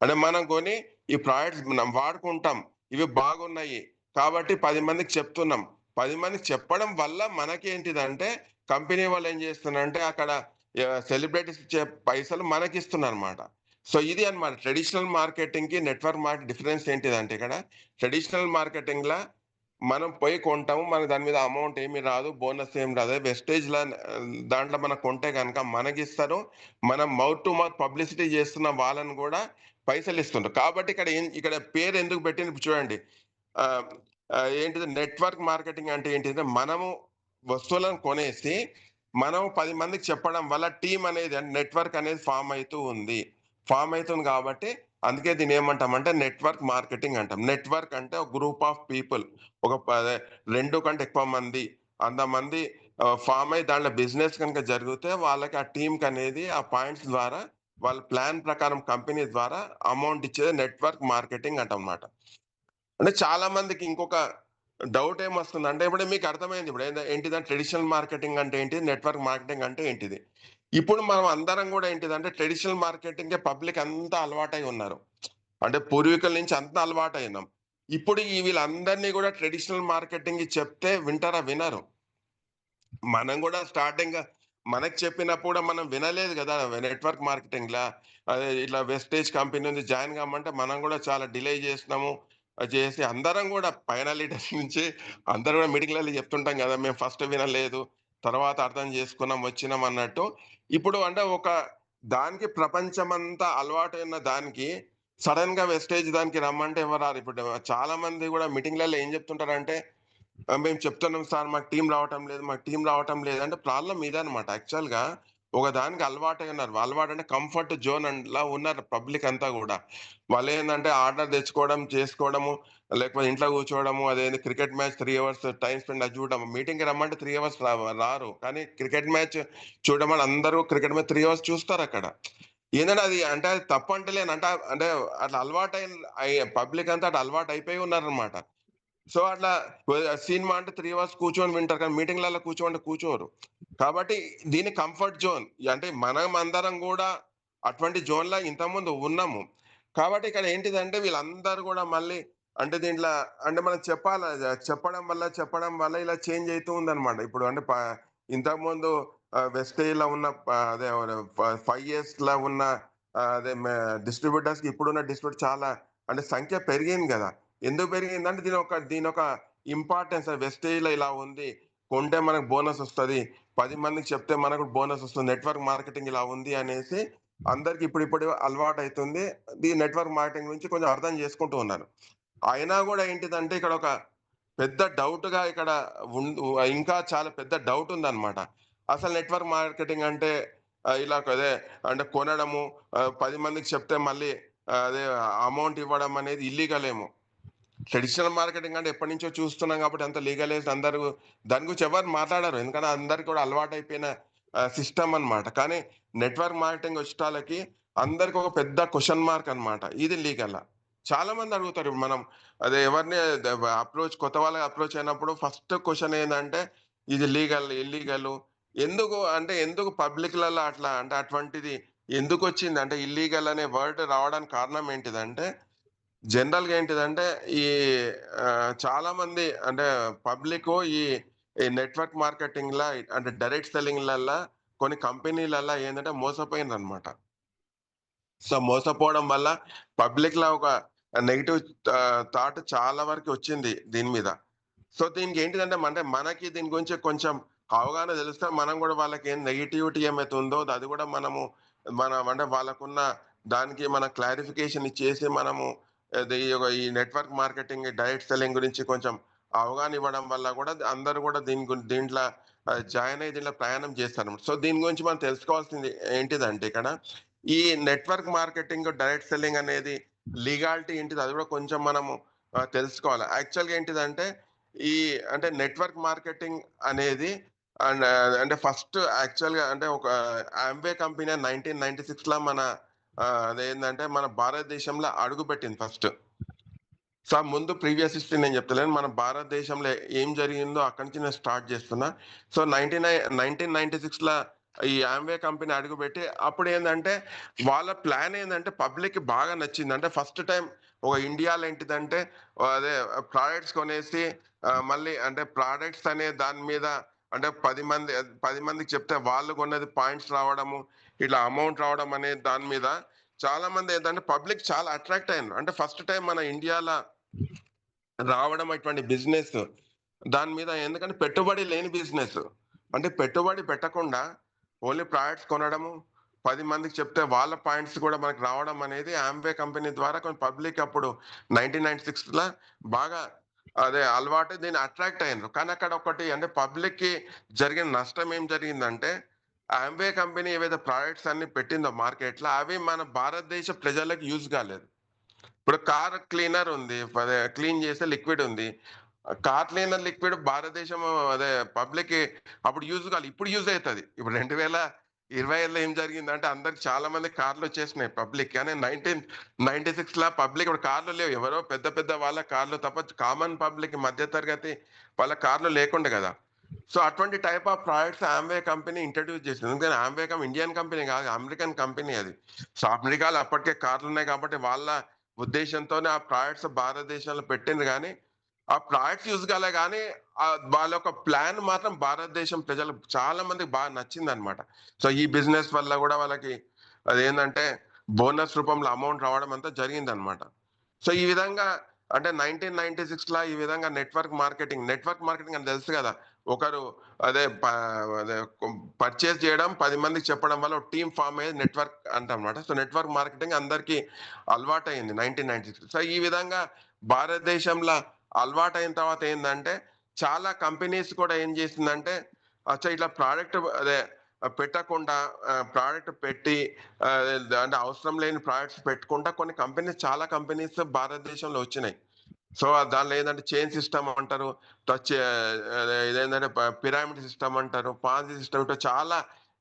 అంటే మనం కొని ఈ ప్రొడక్ట్స్ మనం వాడుకుంటాం, ఇవి బాగున్నాయి కాబట్టి 10 మందికి చెప్తున్నాం. 10 మందికి చెప్పడం వల్ల మనకేంటిదంటే కంపెనీ వాళ్ళు ఏం చేస్తున్నారంటే అక్కడ సెలబ్రిటీస్ ఇచ్చే పైసలు మనకిస్తున్నారు అనమాట. సో ఇది అన్నమాట ట్రెడిషనల్ మార్కెటింగ్ కి నెట్వర్క్ మార్కెట్ డిఫరెన్స్ ఏంటిదంటే ఇక్కడ ట్రెడిషనల్ మార్కెటింగ్ లా మనం పోయి కొంటాము, మనకు దాని మీద అమౌంట్ ఏమి రాదు, బోనస్ ఏమి రాదు. వెస్టేజ్ లా దాంట్లో మనం కొంటే కనుక మనకిస్తారు, మనం మౌత్ టు మౌత్ పబ్లిసిటీ చేస్తున్న వాళ్ళని కూడా పైసలు ఇస్తుంటారు. కాబట్టి ఇక్కడ పేరు ఎందుకు పెట్టింది ఇప్పుడు చూడండి. ఆ, ఏంటిది నెట్వర్క్ మార్కెటింగ్ అంటే ఏంటిదంటే మనము వస్తువులను కొనేసి మనం 10 మందికి చెప్పడం వల్ల టీం అనేది నెట్వర్క్ అనేది ఫామ్ అవుతుంది కాబట్టి అందుకే దీన్ని ఏమంటామంటే నెట్వర్క్ మార్కెటింగ్ అంటాం. నెట్వర్క్ అంటే ఒక గ్రూప్ ఆఫ్ పీపుల్, ఒక 2 కంటే ఎక్కువ మంది, అంతమంది ఫామ్ అయ్యి దాంట్లో బిజినెస్ కనుక జరిగితే వాళ్ళకి ఆ టీం అనేది ఆ పాయింట్స్ ద్వారా వాళ్ళ ప్లాన్ ప్రకారం కంపెనీ ద్వారా అమౌంట్ ఇచ్చేది నెట్వర్క్ మార్కెటింగ్ అంటాం అన్నమాట. అంటే చాలా మందికి ఇంకొక డౌట్ ఏమొస్తుంది అంటే ఇప్పుడు మీకు అర్థమైంది ఇప్పుడు ఏంటిదంటే ట్రెడిషనల్ మార్కెటింగ్ అంటే ఏంటి, నెట్వర్క్ మార్కెటింగ్ అంటే ఏంటిది. ఇప్పుడు మనం అందరం కూడా ఏంటిదంటే ట్రెడిషనల్ మార్కెటింగ్ పబ్లిక్ అంతా అలవాటై ఉన్నారు, అంటే పూర్వీకుల నుంచి అంతా అలవాటై ఉన్నాం. ఇప్పుడు వీళ్ళందరినీ కూడా ట్రెడిషనల్ మార్కెటింగ్ చెప్తే వింటారా? వినరు. మనం కూడా స్టార్టింగ్ మనకు చెప్పినప్పుడు కూడా మనం వినలేదు కదా నెట్వర్క్ మార్కెటింగ్ లా. అదే ఇట్లా వెస్టేజ్ కంపెనీ నుంచి జాయిన్ కామంటే మనం కూడా చాలా డిలే చేసినాము. చేసి అందరం కూడా పైన లీడర్స్ నుంచి అందరూ కూడా మీటింగ్లలో చెప్తుంటాం కదా, మేము ఫస్ట్ వినలేదు, తర్వాత అర్థం చేసుకున్నాం వచ్చినాం అన్నట్టు. ఇప్పుడు అంటే ఒక దానికి ప్రపంచమంతా అలవాటైన దానికి సడన్ గా వెస్టేజ్ దానికి రమ్మంటే ఎవరు రారు. ఇప్పుడు చాలా మంది కూడా మీటింగ్లలో ఏం చెప్తుంటారంటే మేము చెప్తున్నాం సార్ మాకు టీం రావటం లేదు అంటే ప్రాబ్లం ఇదే అనమాట. యాక్చువల్ గా ఒక దానికి అలవాటై ఉన్నారు. అలవాటు అంటే కంఫర్ట్ జోన్ లా ఉన్నారు పబ్లిక్ అంతా కూడా. వాళ్ళు ఏంటంటే ఆర్డర్ తెచ్చుకోవడం చేసుకోవడము, లేకపోతే ఇంట్లో కూర్చోవడము, అదేంటి cricket match 3 hours time spend అది చూడడం. మీటింగ్ రమ్మంటే 3 అవర్స్ రారు, కానీ క్రికెట్ మ్యాచ్ చూడమని అందరూ క్రికెట్ మ్యాచ్ 3 అవర్స్ చూస్తారు అక్కడ. ఏంటంటే అది అంటే అది తప్పు అంటలేను, అంటే అట్లా అలవాటైన పబ్లిక్ అంతా అట్లా అలవాటు అయిపోయి ఉన్నారనమాట. సో అట్లా సినిమా అంటే 3 అవర్స్ కూర్చొని వింటారు, కానీ మీటింగ్లలో కూర్చోండి కూర్చోరు. కాబట్టి దీని కంఫర్ట్ జోన్ అంటే మనం అందరం కూడా అటువంటి జోన్ లా ఇంతకుముందు ఉన్నాము. కాబట్టి ఇక్కడ ఏంటిదంటే వీళ్ళందరూ కూడా మళ్ళీ అంటే దీంట్లో అంటే మనం చెప్పడం వల్ల ఇలా చేంజ్ అవుతూ ఉందన్నమాట. ఇప్పుడు అంటే ఇంతకుముందు వెస్టేజ్ లో ఉన్న అదే 5 ఇయర్స్ లో ఉన్న అదే డిస్ట్రిబ్యూటర్స్ కి ఇప్పుడున్న డిస్ట్రిబ్యూటర్ చాలా అంటే సంఖ్య పెరిగింది కదా. ఎందుకు పెరిగిందంటే దీని ఒక ఇంపార్టెన్స్ వెస్టేజ్ లో ఇలా ఉంది, కొంటే మనకు బోనస్ వస్తుంది, 10 మందికి చెప్తే మనకు బోనస్ వస్తుంది, నెట్వర్క్ మార్కెటింగ్ ఇలా ఉంది అనేసి అందరికి ఇప్పుడు అలవాటు అవుతుంది. ఈ నెట్వర్క్ మార్కెటింగ్ గురించి కొంచెం అర్థం చేసుకుంటూ ఉన్నారు. అయినా కూడా ఏంటిదంటే ఇక్కడ ఒక పెద్ద డౌట్ గా ఇక్కడ ఇంకా చాలా పెద్ద డౌట్ ఉందన్నమాట. అసలు నెట్వర్క్ మార్కెటింగ్ అంటే ఇలా అదే అంటే కొనడము, 10 మందికి చెప్తే మళ్ళీ అదే అమౌంట్ ఇవ్వడం అనేది ఇల్లీగల్ ఏమో. ట్రెడిషనల్ మార్కెటింగ్ అంటే ఎప్పటి నుంచో చూస్తున్నాం కాబట్టి అంత లీగలైజ్ అందరూ దాని గురించి ఎవరు మాట్లాడారు, ఎందుకంటే అందరికి కూడా అలవాటు అయిపోయిన సిస్టమ్ అన్నమాట. కానీ నెట్వర్క్ మార్కెటింగ్ వచ్చేటాలకి అందరికి ఒక పెద్ద క్వశ్చన్ మార్క్ అన్నమాట, ఇది లీగల్. చాలా మంది అడుగుతారు. ఇప్పుడు మనం అదే ఎవరిని కొత్త వాళ్ళకి అప్రోచ్ అయినప్పుడు ఫస్ట్ క్వశ్చన్ ఏంటంటే ఇది లీగల్ ఇల్లీగల్ ఎందుకు పబ్లిక్లలో అట్లా అంటే అటువంటిది ఎందుకు వచ్చింది అంటే ఇల్లీగల్ అనే వర్డ్ రావడానికి కారణం ఏంటిదంటే జనరల్ గా ఏంటిదంటే ఈ చాలా మంది అంటే పబ్లిక్ ఈ నెట్వర్క్ మార్కెటింగ్ లా అంటే డైరెక్ట్ సెల్లింగ్ లల్లా కొన్ని కంపెనీలల్లా ఏంటంటే మోసపోయింది అనమాట. సో మోసపోవడం వల్ల పబ్లిక్ లో ఒక నెగిటివ్ థాట్ చాలా వరకు వచ్చింది దీని మీద. సో దీనికి ఏంటిదంటే అంటే మనకి దీని గురించి కొంచెం అవగాహన తెలిస్తే మనం కూడా వాళ్ళకి ఏం నెగిటివిటీ ఏమైతే ఉందో అది కూడా అంటే వాళ్ళకున్న దానికి మన క్లారిఫికేషన్ ఇచ్చేసి మనము ఈ నెట్వర్క్ మార్కెటింగ్ డైరెక్ట్ సెల్లింగ్ గురించి కొంచెం అవగాహన ఇవ్వడం వల్ల కూడా అందరూ కూడా దీంట్లో జాయిన్ అయ్యి దీంట్లో ప్రయాణం చేస్తారు. సో దీని గురించి మనం తెలుసుకోవాల్సింది ఏంటిదంటే ఇక్కడ ఈ నెట్వర్క్ మార్కెటింగ్, డైరెక్ట్ సెల్లింగ్ అనేది లీగాలిటీ ఏంటిది అది కూడా కొంచెం మనము తెలుసుకోవాలి. యాక్చువల్గా ఏంటిదంటే ఈ అంటే నెట్వర్క్ మార్కెటింగ్ అనేది అంటే ఫస్ట్ యాక్చువల్గా అంటే ఒక ఆంబే కంపెనీ 1996 లో మన అదేంటంటే మన భారతదేశంలో అడుగుపెట్టింది ఫస్ట్. సో ముందు ప్రీవియస్ హిస్టరీ నేను చెప్తలేను, మన భారతదేశంలో ఏం జరిగిందో అక్కడి నుంచి నేను స్టార్ట్ చేస్తున్నా. సో 1996 లో ఈ ఆంవే కంపెనీ అడుగుపెట్టి అప్పుడు ఏంటంటే వాళ్ళ ప్లాన్ ఏంటంటే పబ్లిక్ బాగా నచ్చింది. అంటే ఫస్ట్ టైం ఒక ఇండియాలో ఏంటిదంటే అదే ప్రోడక్ట్స్ కొనేసి మళ్ళీ అంటే ప్రోడక్ట్స్ అనే దాని మీద అంటే 10 మందికి చెప్తే వాళ్ళు కొన్నది పాయింట్స్ రావడము, ఇట్లా అమౌంట్ రావడం అనే దాని మీద చాలా మంది ఏంటంటే పబ్లిక్ చాలా అట్రాక్ట్ అయ్యారు. అంటే ఫస్ట్ టైం మన ఇండియాలో రావడం అటువంటి బిజినెస్ దాని మీద, ఎందుకంటే పెట్టుబడి లేని బిజినెస్. అంటే పెట్టుబడి పెట్టకుండా ఓన్లీ ప్రోడక్ట్స్ కొనడము, 10 మందికి చెప్తే వాళ్ళ పాయింట్స్ కూడా మనకు రావడం అనేది ఆంబే కంపెనీ ద్వారా కొంచెం పబ్లిక్ అప్పుడు 1996 లో బాగా అదే అలవాటు, దీన్ని అట్రాక్ట్ అయ్యారు. కానీ అక్కడ ఒకటి అంటే పబ్లిక్ కి జరిగిన నష్టం ఏం జరిగిందంటే ఆంబే కంపెనీ ఏవైతే ప్రోడక్ట్స్ అన్ని పెట్టిందో మార్కెట్ లో అవి మన భారతదేశ ప్రజలకు యూజ్ కాలేదు. ఇప్పుడు కార్ క్లీనర్ ఉంది, అదే క్లీన్ చేసే లిక్విడ్ ఉంది. కార్ క్లీనర్ లిక్విడ్ భారతదేశం అదే పబ్లిక్ అప్పుడు యూజ్ కాదు, ఇప్పుడు యూజ్ అవుతుంది. ఇప్పుడు 2020లో ఏం జరిగిందంటే అందరికి చాలా మంది కార్లు వచ్చేసినాయి పబ్లిక్. కానీ 1996 లో పబ్లిక్ ఇప్పుడు కార్లు లేవు, ఎవరో పెద్ద పెద్ద వాళ్ళ కార్లు తప్ప కామన్ పబ్లిక్ మధ్య తరగతి వాళ్ళ కార్లు లేకుండే కదా. సో అటువంటి type of products Ambe company introduce చేసింది. ఎందుకంటే ఆంబే కంపెనీ ఇండియన్ కంపెనీ కాదు, అమెరికన్ కంపెనీ అది. సో అమెరికాలో అప్పటికే కార్లు ఉన్నాయి కాబట్టి వాళ్ళ ఉద్దేశంతోనే ఆ ప్రోడక్ట్స్ భారతదేశంలో పెట్టింది. కానీ ఆ ప్రోడక్ట్స్ యూజ్ కాలే, కానీ వాళ్ళ యొక్క ప్లాన్ మాత్రం భారతదేశం ప్రజలకు చాలా మందికి బాగా నచ్చింది అనమాట. సో ఈ బిజినెస్ వల్ల కూడా వాళ్ళకి అదేంటంటే బోనస్ రూపంలో అమౌంట్ రావడం అంతా జరిగింది అనమాట. సో ఈ విధంగా అంటే 1996 లో ఈ విధంగా నెట్వర్క్ మార్కెటింగ్ అని తెలుసు కదా, ఒకరు అదే అదే పర్చేస్ చేయడం, 10 మందికి చెప్పడం వల్ల ఒక టీమ్ ఫామ్ అయ్యేది నెట్వర్క్ అంటన్నమాట. సో నెట్వర్క్ మార్కెటింగ్ అందరికీ అలవాటైంది 1996. సో ఈ విధంగా భారతదేశంలో అలవాటైన తర్వాత ఏంటంటే చాలా కంపెనీస్ కూడా ఏం చేసిందంటే అచ్చా ఇట్లా ప్రోడక్ట్ అదే పెట్టకుండా ప్రోడక్ట్ పెట్టి అంటే అవసరం లేని ప్రోడక్ట్స్ పెట్టుకుంటా కొన్ని కంపెనీస్, చాలా కంపెనీస్ భారతదేశంలో వచ్చినాయి. సో దానిలో ఏంటంటే చైన్ సిస్టమ్ అంటారు, టచ్ ఇదేంటంటే పిరామిడ్ సిస్టమ్ అంటారు, పాంజీ సిస్టమ్, ఇట్లా చాలా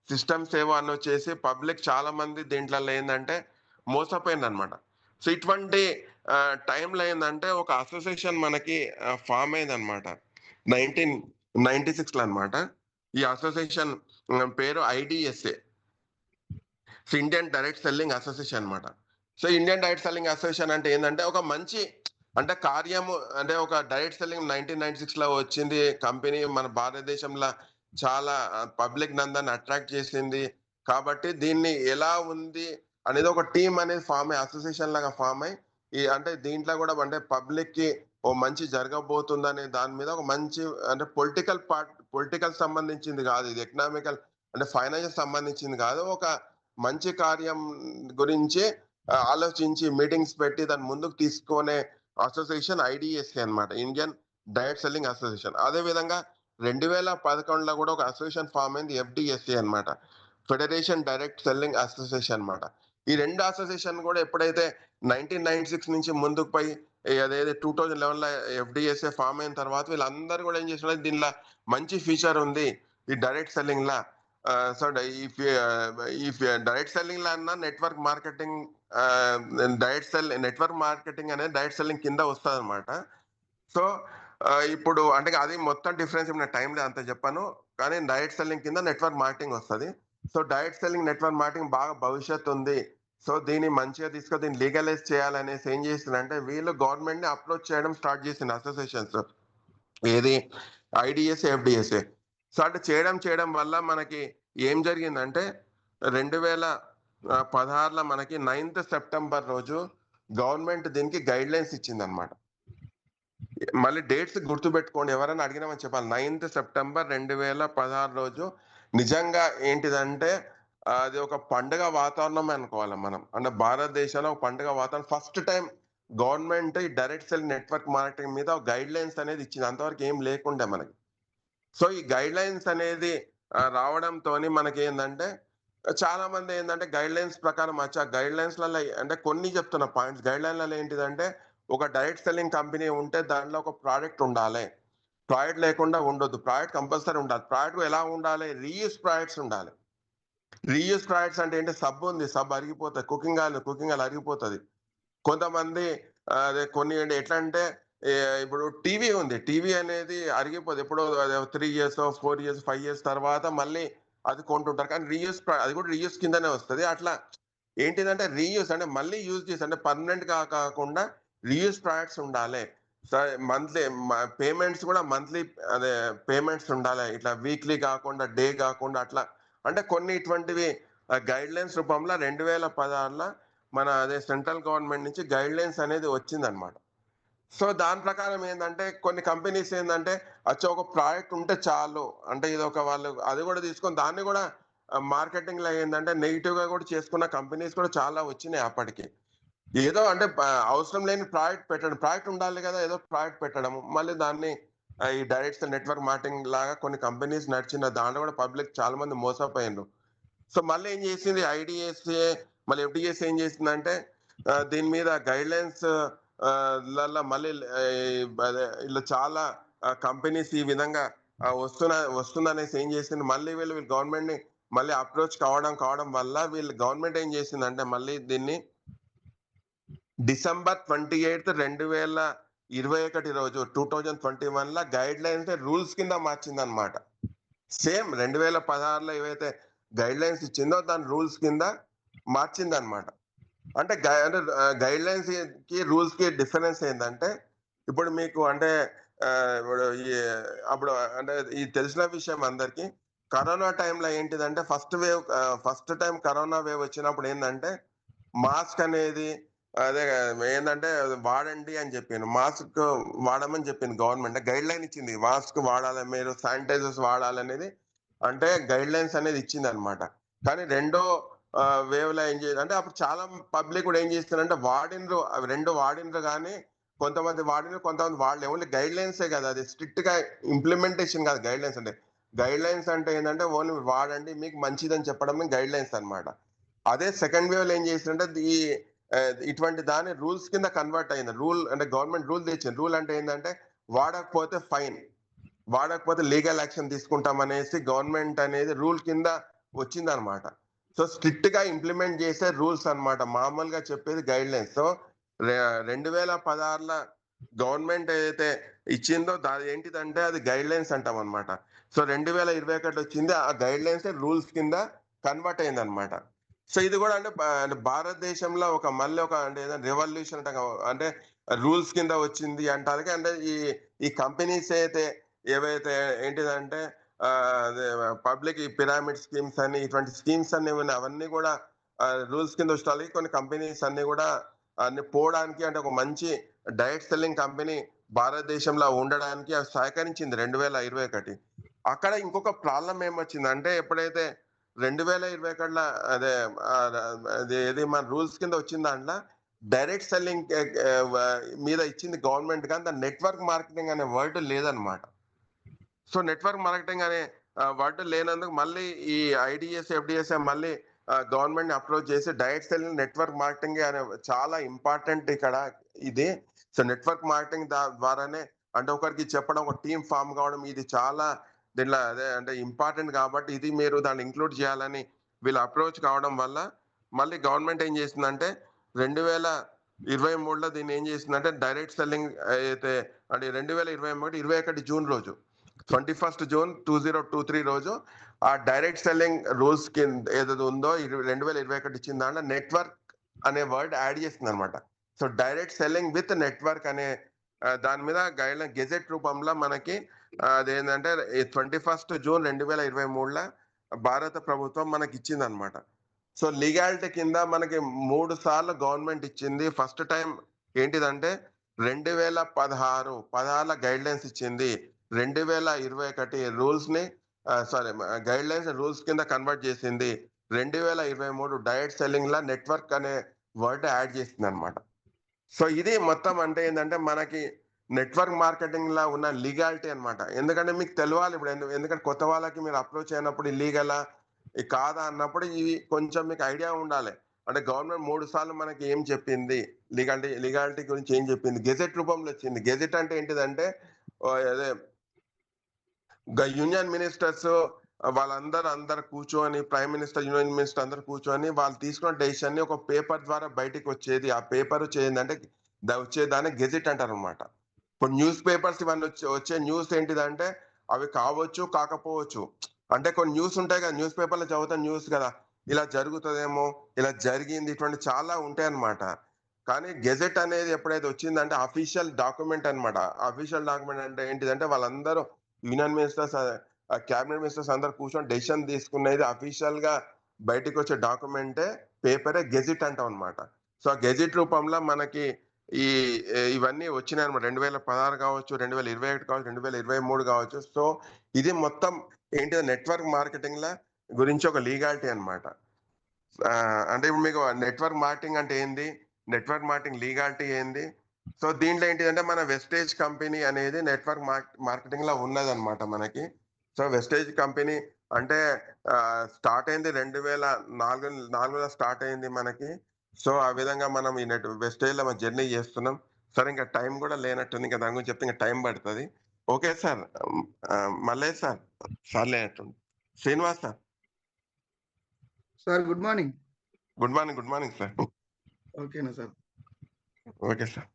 సిస్టమ్స్ ఏవో అని వచ్చేసి పబ్లిక్ చాలా మంది దీంట్లో ఏంటంటే మోసపోయింది అనమాట. సో ఇటువంటి టైంలో ఏంటంటే ఒక అసోసియేషన్ మనకి ఫామ్ అయింది అనమాట 1996 లో అనమాట. ఈ అసోసియేషన్ పేరు IDSA, Indian direct selling association అనమాట. So Indian direct selling association అంటే ఏంటంటే ఒక మంచి అంటే కార్యము, అంటే ఒక డైరెక్ట్ సెల్లింగ్ 1996 లో వచ్చింది కంపెనీ మన భారతదేశంలో చాలా పబ్లిక్ నందరిని అట్రాక్ట్ చేసింది. కాబట్టి దీన్ని ఎలా ఉంది అనేది ఒక టీం అనేది ఫామ్ అయ్యి అసోసియేషన్ లాగా ఫామ్ అయ్యి ఈ అంటే దీంట్లో కూడా అంటే పబ్లిక్ కి ఓ మంచి జరగబోతుంది అనే దాని మీద ఒక మంచి అంటే పొలిటికల్ సంబంధించింది కాదు ఇది, ఎకనామికల్ అంటే ఫైనాన్షియల్ సంబంధించింది కాదు, ఒక మంచి కార్యం గురించి ఆలోచించి మీటింగ్స్ పెట్టి దాన్ని ముందుకు తీసుకునే అసోసియేషన్ IDSA అన్నమాట, ఇండియన్ డైరెక్ట్ సెల్లింగ్ అసోసియేషన్. అదే విధంగా 2011లో కూడా ఒక అసోసియేషన్ ఫామ్ అయింది, FDSA అన్నమాట, ఫెడరేషన్ డైరెక్ట్ సెల్లింగ్ అసోసియేషన్ అన్నమాట. ఈ రెండు అసోసియేషన్ కూడా ఎప్పుడైతే 1996 నుంచి ముందుకు పోయి అదేదో 2011లో FDSA ఫామ్ అయిన తర్వాత వీళ్ళందరూ కూడా ఏం చేస్తున్నారు, దీనిలో మంచి ఫీచర్ ఉంది ఈ డైరెక్ట్ సెల్లింగ్ లా. సో ఈ డైరెక్ట్ సెల్లింగ్ లా అన్న నెట్వర్క్ మార్కెటింగ్ నెట్వర్క్ మార్కెటింగ్ అనేది డైరెక్ట్ సెల్లింగ్ కింద వస్తుంది అనమాట. సో ఇప్పుడు అంటే అది మొత్తం డిఫరెన్స్ నా టైంలో అంత చెప్పాను, కానీ డైరెక్ట్ సెల్లింగ్ కింద నెట్వర్క్ మార్కెటింగ్ వస్తుంది. So direct selling network marketing బాగా భవిష్యత్తు ఉంది. సో దీన్ని మంచిగా తీసుకొని దీన్ని లీగలైజ్ చేయాలనేసి ఏం చేసిందంటే వీళ్ళు గవర్నమెంట్ ని అప్రోచ్ చేయడం స్టార్ట్ చేసింది అసోసియేషన్స్, ఏది IDSA FDSA. సో అంటే చేయడం వల్ల మనకి ఏం జరిగిందంటే 2016లో మనకి 9th సెప్టెంబర్ రోజు గవర్నమెంట్ దీనికి గైడ్ లైన్స్ ఇచ్చింది అనమాట. మళ్ళీ డేట్స్ గుర్తుపెట్టుకోండి, ఎవరైనా అడిగినామని చెప్పాలి. 9th సెప్టెంబర్ 2016 రోజు నిజంగా ఏంటిదంటే అది ఒక పండుగ వాతావరణం అనుకోవాలి మనం. అంటే భారతదేశంలో ఒక పండుగ వాతావరణం ఫస్ట్ టైం గవర్నమెంట్ ఈ డైరెక్ట్ సెల్ నెట్వర్క్ మార్కెటింగ్ మీద గైడ్ లైన్స్ అనేది ఇచ్చింది. అంతవరకు ఏం లేకుండే మనకి. సో ఈ గైడ్ లైన్స్ అనేది రావడంతో మనకి ఏంటంటే చాలా మంది ఏంటంటే గైడ్ లైన్స్ ప్రకారం వచ్చా గైడ్ లైన్స్లలో అంటే కొన్ని చెప్తున్న పాయింట్స్. గైడ్ లైన్లలో ఏంటిదంటే ఒక డైరెక్ట్ సెల్లింగ్ కంపెనీ ఉంటే దాంట్లో ఒక ప్రోడక్ట్ ఉండాలి. ప్రోడక్ట్ లేకుండా ఉండొద్దు. ప్రోడక్ట్ కంపల్సరీ ఉండాలి. ప్రోడక్ట్ ఎలా ఉండాలి? రీయూస్ ప్రోడక్ట్స్ ఉండాలి. రీయూస్ ప్రోడక్ట్స్ అంటే ఏంటి? సబ్బు ఉంది, సబ్బు అరిగిపోతుంది. Cooking oil అరిగిపోతుంది. కొంతమంది అదే కొన్ని ఎట్లా అంటే ఇప్పుడు టీవీ ఉంది. టీవీ అనేది అరిగిపోదు. ఎప్పుడో 3 ఇయర్స్ 4 ఇయర్స్ 5 ఇయర్స్ తర్వాత మళ్ళీ అది కొంటుంటారు. కానీ రీయూస్ అది కూడా రీయూస్ కిందనే వస్తుంది. అట్లా ఏంటిదంటే రీయూస్ అంటే మళ్ళీ యూజ్ చేసి అంటే పర్మనెంట్ కాకుండా రీయూస్ ప్రోడక్ట్స్ ఉండాలి. మంత్లీ పేమెంట్స్ కూడా మంత్లీ అదే పేమెంట్స్ ఉండాలి. ఇట్లా వీక్లీ కాకుండా డే కాకుండా అట్లా అంటే కొన్ని ఇటువంటివి గైడ్ లైన్స్ రూపంలో 2016లో మన అదే సెంట్రల్ గవర్నమెంట్ నుంచి గైడ్ లైన్స్ అనేది వచ్చిందనమాట. సో దాని ప్రకారం ఏంటంటే కొన్ని కంపెనీస్ ఏంటంటే ఒక ప్రోడక్ట్ ఉంటే చాలు అంటే ఇది ఒక వాళ్ళు అది కూడా తీసుకొని దాన్ని కూడా మార్కెటింగ్ లో ఏంటంటే నెగిటివ్ గా కూడా చేసుకున్న కంపెనీస్ కూడా చాలా వచ్చినాయి అప్పటికి. ఏదో అంటే అవసరం లేని ప్రోడక్ట్ పెట్టడం, ప్రోడక్ట్ ఉండాలి కదా, ఏదో ప్రోడక్ట్ పెట్టడం మళ్ళీ దాన్ని ఈ డైరెక్ట్ నెట్వర్క్ మార్కెటింగ్ లాగా కొన్ని కంపెనీస్ నడిచిన దాంట్లో కూడా పబ్లిక్ చాలా మంది మోసపోయిండ్రు. సో మళ్ళీ ఏం చేసింది ఐడిఎస్ఏ మళ్ళీ ఎఫ్డిఎస్ ఏం చేసిందంటే దీని మీద గైడ్ లైన్స్ మళ్ళీ అదే ఇలా చాలా కంపెనీస్ ఈ విధంగా వస్తుందనేసి ఏం చేసింది మళ్ళీ వీళ్ళు గవర్నమెంట్ ని మళ్ళీ అప్రోచ్ కావడం వల్ల వీళ్ళు గవర్నమెంట్ ఏం చేసిందంటే మళ్ళీ దీన్ని December 28, 2021 రోజు 2021 గైడ్ లైన్స్ రూల్స్ కింద మార్చిందనమాట. సేమ్ 2016లో ఏవైతే గైడ్ లైన్స్ ఇచ్చిందో దాని రూల్స్ కింద మార్చిందనమాట. అంటే గైడ్ లైన్స్ కి రూల్స్ కి డిఫరెన్స్ ఏంటంటే ఇప్పుడు మీకు అంటే ఇప్పుడు అప్పుడు అంటే ఈ తెలిసిన విషయం అందరికి కరోనా టైంలో ఏంటిదంటే ఫస్ట్ టైం కరోనా వేవ్ వచ్చినప్పుడు ఏంటంటే మాస్క్ అనేది అదే ఏంటంటే వాడండి అని చెప్పింది. మాస్క్ వాడమని చెప్పింది గవర్నమెంట్. గైడ్ లైన్ ఇచ్చింది మాస్క్ వాడాలి, మీరు శానిటైజర్స్ వాడాలనేది అంటే గైడ్ లైన్స్ అనేది ఇచ్చింది అనమాట. కానీ రెండో వేవ్ లో ఏం చేయాలి అంటే అప్పుడు చాలా పబ్లిక్ కూడా ఏం చేస్తున్నారంటే రెండు వాడిండ్రు కానీ కొంతమంది కొంతమంది వాడలే. ఓన్లీ గైడ్ లైన్సే కదా, అది స్ట్రిక్ట్ గా ఇంప్లిమెంటేషన్ కాదు. గైడ్ లైన్స్ అంటే ఏంటంటే ఓన్లీ వాడండి మీకు మంచిదని చెప్పడం గైడ్ లైన్స్ అనమాట. అదే సెకండ్ వేవ్ లో ఏం చేసిందంటే ఇటువంటి దాని రూల్స్ కింద కన్వర్ట్ అయింది. రూల్ అంటే గవర్నమెంట్ రూల్ తెచ్చింది. రూల్ అంటే ఏంటంటే వాడకపోతే ఫైన్, వాడకపోతే లీగల్ యాక్షన్ తీసుకుంటాం అనేసి గవర్నమెంట్ అనేది రూల్ కింద వచ్చింది అనమాట. సో స్ట్రిక్ట్ గా ఇంప్లిమెంట్ చేసే రూల్స్ అనమాట, మామూలుగా చెప్పేది గైడ్ లైన్స్. సో 2016లో గవర్నమెంట్ ఏదైతే ఇచ్చిందో దాని ఏంటిదంటే అది గైడ్ లైన్స్ అంటాం అనమాట. సో 2021 వచ్చింది, ఆ గైడ్ లైన్స్ రూల్స్ కింద కన్వర్ట్ అయింది అనమాట. సో ఇది కూడా అంటే భారతదేశంలో మళ్ళీ ఒక అంటే రెవల్యూషన్ అంటే రూల్స్ కింద వచ్చింది అంటారు. అంటే ఈ కంపెనీస్ అయితే ఏవైతే ఏంటిదంటే పబ్లిక్ ఈ పిరమిడ్ స్కీమ్స్ అని ఇటువంటి స్కీమ్స్ అన్ని అవన్నీ కూడా రూల్స్ కింద వచ్చాలి. కొన్ని కంపెనీస్ అన్ని కూడా అన్ని పోవడానికి అంటే ఒక మంచి డైరెక్ట్ సెల్లింగ్ కంపెనీ భారతదేశంలో ఉండడానికి అవి సహకరించింది 2021. అక్కడ ఇంకొక ప్రాబ్లం ఏమొచ్చిందంటే ఎప్పుడైతే 2021లో అదే ఏది మన రూల్స్ కింద వచ్చిన దాంట్లో డైరెక్ట్ సెల్లింగ్ మీద ఇచ్చింది గవర్నమెంట్, కానీ దాని నెట్వర్క్ మార్కెటింగ్ అనే వర్డ్ లేదనమాట. సో నెట్వర్క్ మార్కెటింగ్ అనే వర్డ్ లేనందుకు మళ్ళీ ఈ ఐడిఎస్ ఎఫ్డిఎస్ మళ్ళీ గవర్నమెంట్ ని అప్రోచ్ చేసి డైరెక్ట్ సెల్లింగ్ నెట్వర్క్ మార్కెటింగ్ అనే చాలా ఇంపార్టెంట్ ఇక్కడ ఇది. సో నెట్వర్క్ మార్కెటింగ్ ద్వారానే అంటే ఒకరికి చెప్పడం, ఒక టీం ఫామ్ కావడం, ఇది చాలా దీంట్లో అదే అంటే ఇంపార్టెంట్ కాబట్టి ఇది మీరు దాన్ని ఇంక్లూడ్ చేయాలని వీళ్ళు అప్రోచ్ కావడం వల్ల మళ్ళీ గవర్నమెంట్ ఏం చేసిందంటే 2023లో దీన్ని ఏం చేసిందంటే డైరెక్ట్ సెల్లింగ్ అయితే అంటే 21 జూన్ రోజు 21 జూన్ 2023 రోజు ఆ డైరెక్ట్ సెల్లింగ్ రూల్స్ కింద ఏదైతే ఉందో 2021 ఇచ్చిన దాంట్లో నెట్వర్క్ అనే వర్డ్ యాడ్ చేసింది అనమాట. So direct selling with network అనే దాని మీద గైడ్ లైన్ గెజెట్ రూపంలో మనకి అదేంటంటే 21 జూన్ 2023లో భారత ప్రభుత్వం మనకి ఇచ్చింది అనమాట. సో లీగాలిటీ కింద మనకి 3 సార్లు గవర్నమెంట్ ఇచ్చింది. ఫస్ట్ టైం ఏంటిదంటే 2016 గైడ్ లైన్స్ ఇచ్చింది. 2021 రూల్స్ ని గైడ్ లైన్స్ రూల్స్ కింద కన్వర్ట్ చేసింది. 2023 డైరెక్ట్ సెల్లింగ్ లా నెట్వర్క్ అనే వర్డ్ యాడ్ చేసింది అనమాట. సో ఇది మొత్తం అంటే ఏంటంటే మనకి నెట్వర్క్ మార్కెటింగ్ లా ఉన్న లీగాలిటీ అన్నమాట. ఎందుకంటే మీకు తెలవాలి ఇప్పుడు ఎందుకంటే కొత్త వాళ్ళకి మీరు అప్రోచ్ అయినప్పుడు ఇల్లీగలా కాదా అన్నప్పుడు ఇవి కొంచెం మీకు ఐడియా ఉండాలి. అంటే గవర్నమెంట్ 3 సార్లు మనకి ఏం చెప్పింది, లీగాలిటీ గురించి ఏం చెప్పింది, గెజెట్ రూపంలో వచ్చింది. గెజెట్ అంటే ఏంటిదంటే అదే యూనియన్ మినిస్టర్స్ అందరు కూర్చొని, ప్రైమ్ మినిస్టర్, యూనియన్ మినిస్టర్ అందరు కూర్చొని వాళ్ళు తీసుకున్న డెసిషన్ ని ఒక పేపర్ ద్వారా బయటికి వచ్చేది. ఆ పేపర్ చేయందంటే వచ్చేదాన్ని గెజెట్ అంటారు అనమాట. ఇప్పుడు న్యూస్ పేపర్స్ ఇవన్నీ వచ్చే న్యూస్ ఏంటిదంటే అవి కావచ్చు, కాకపోవచ్చు. అంటే కొన్ని న్యూస్ ఉంటాయి కదా, న్యూస్ పేపర్లో చదువుతాం న్యూస్ కదా, ఇలా జరుగుతుందేమో, ఇలా జరిగింది, ఇటువంటి చాలా ఉంటాయి అన్నమాట. కానీ గెజెట్ అనేది ఎప్పుడైతే వచ్చిందంటే అఫీషియల్ డాక్యుమెంట్ అన్నమాట. అఫీషియల్ డాక్యుమెంట్ అంటే ఏంటిదంటే వాళ్ళందరూ యూనియన్ మినిస్టర్స్, క్యాబినెట్ మినిస్టర్స్ అందరు కూర్చొని డెసిషన్ తీసుకునేది అఫీషియల్ గా బయటకు వచ్చే డాక్యుమెంటే పేపరే గెజెట్ అంటాం అనమాట. సో ఆ గెజెట్ రూపంలో మనకి ఈ ఇవన్నీ వచ్చినాయి అనమాట. 2016 కావచ్చు, 2021 కావచ్చు, 2023 కావచ్చు. సో ఇది మొత్తం ఏంటి నెట్వర్క్ మార్కెటింగ్ ల గురించి ఒక లీగాలిటీ అన్నమాట. అంటే ఇప్పుడు మీకు నెట్వర్క్ మార్కెటింగ్ అంటే ఏంది, నెట్వర్క్ మార్కెటింగ్ లీగాలిటీ ఏంది. సో దీంట్లో ఏంటిదంటే మన వెస్టేజ్ కంపెనీ అనేది నెట్వర్క్ మార్కెటింగ్ లో ఉన్నదన్నమాట మనకి. సో వెస్టేజ్ కంపెనీ అంటే స్టార్ట్ అయింది 2004లో స్టార్ట్ అయింది మనకి. సో ఆ విధంగా మనం ఈ వెస్టేజ్ లో జర్నీ చేస్తున్నాం. సరే ఇంకా టైం కూడా లేనట్టుంది, ఇంకా దాని గురించి చెప్తే ఇంకా టైం పడుతుంది. ఓకే సార్, మల్లేష్ సార్ లేనట్టుంది. Srinivas sir, sir good morning. Good morning sir. ఓకేనా sir? Okay sir.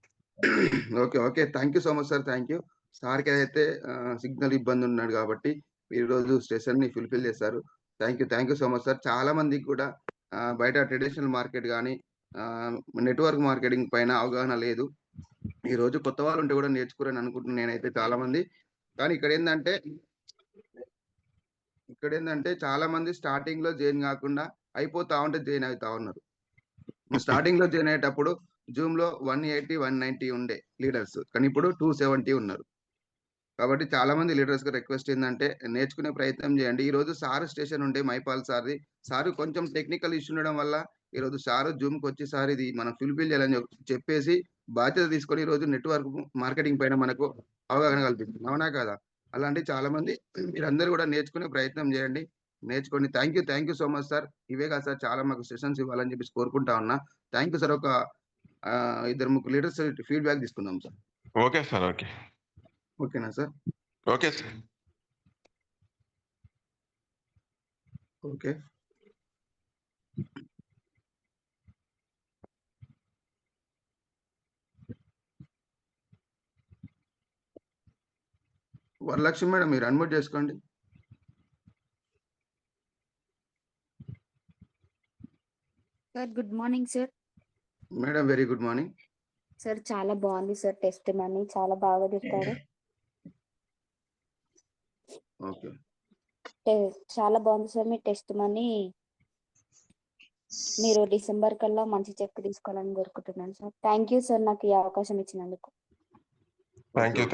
Okay. Thank you so much sir. Thank you. సార్కి అయితే సిగ్నల్ ఇబ్బంది ఉన్నాడు కాబట్టి ఈరోజు సెషన్ ని ఫుల్ఫిల్ చేశారు. Thank you so much sir. చాలా మందికి కూడా బయట ట్రెడిషనల్ మార్కెట్ కానీ నెట్వర్క్ మార్కెటింగ్ పైన అవగాహన లేదు. ఈ రోజు కొత్త వాళ్ళు ఉంటే కూడా నేర్చుకోరని అనుకుంటున్నాను నేనైతే చాలా మంది. కానీ ఇక్కడ ఏంటంటే చాలా మంది స్టార్టింగ్ లో జాయిన్ కాకుండా అయిపోతా ఉంటే జాయిన్ అవుతా ఉన్నారు. స్టార్టింగ్ లో జాయిన్ అయ్యేటప్పుడు జూమ్ లో 180, 190 ఉండే లీడర్స్, కానీ ఇప్పుడు 270 ఉన్నారు. కాబట్టి చాలా మంది లీడర్స్ కి రిక్వెస్ట్ ఏంటంటే నేర్చుకునే ప్రయత్నం చేయండి. ఈ రోజు సార్ స్టేషన్ ఉండే మైపాల్ సార్ది. సార్ కొంచెం టెక్నికల్ ఇష్యూ ఉండడం వల్ల ఈ రోజు సార్ జూమ్ కి వచ్చి సార్ ఇది మనం ఫుల్ఫిల్ చేయాలని చెప్పేసి బాధ్యత తీసుకొని ఈ రోజు నెట్వర్క్ మార్కెటింగ్ పైన మనకు అవగాహన కల్పిస్తుంది. అవునా కదా? అలాంటి చాలా మంది మీరందరూ కూడా నేర్చుకునే ప్రయత్నం చేయండి. నేర్చుకోండి. Thank you so much sir. ఇవే కాదు సార్, చాలా మాకు సెషన్స్ ఇవ్వాలని చెప్పేసి కోరుకుంటా ఉన్నా. Thank you sir. ఒక 2-3 లీడర్స్ ఫీడ్బ్యాక్ తీసుకుందాం సార్. Okay sir. ఓకే. ఓకేనా sir? Okay sir. Okay. Varalakshmi madam, మీరు అన్మ్యూట్ చేసుకోండి. Sir good morning sir. Madam very good morning. Sir చాలా బాగుంది సార్, టెస్ట్ మనీ చాలా బాగా చెప్పారు. ఓకే. చాలా బాగుంది సార్ మీ టెస్ట్ మనీ. మీరు డిసెంబర్ కల్లా మంచి చెక్ తీసుకోవాలని కోరుకుంటున్నాను సార్. థ్యాంక్ యూ సార్ నాకు ఈ అవకాశం ఇచ్చినందుకు. Thank you.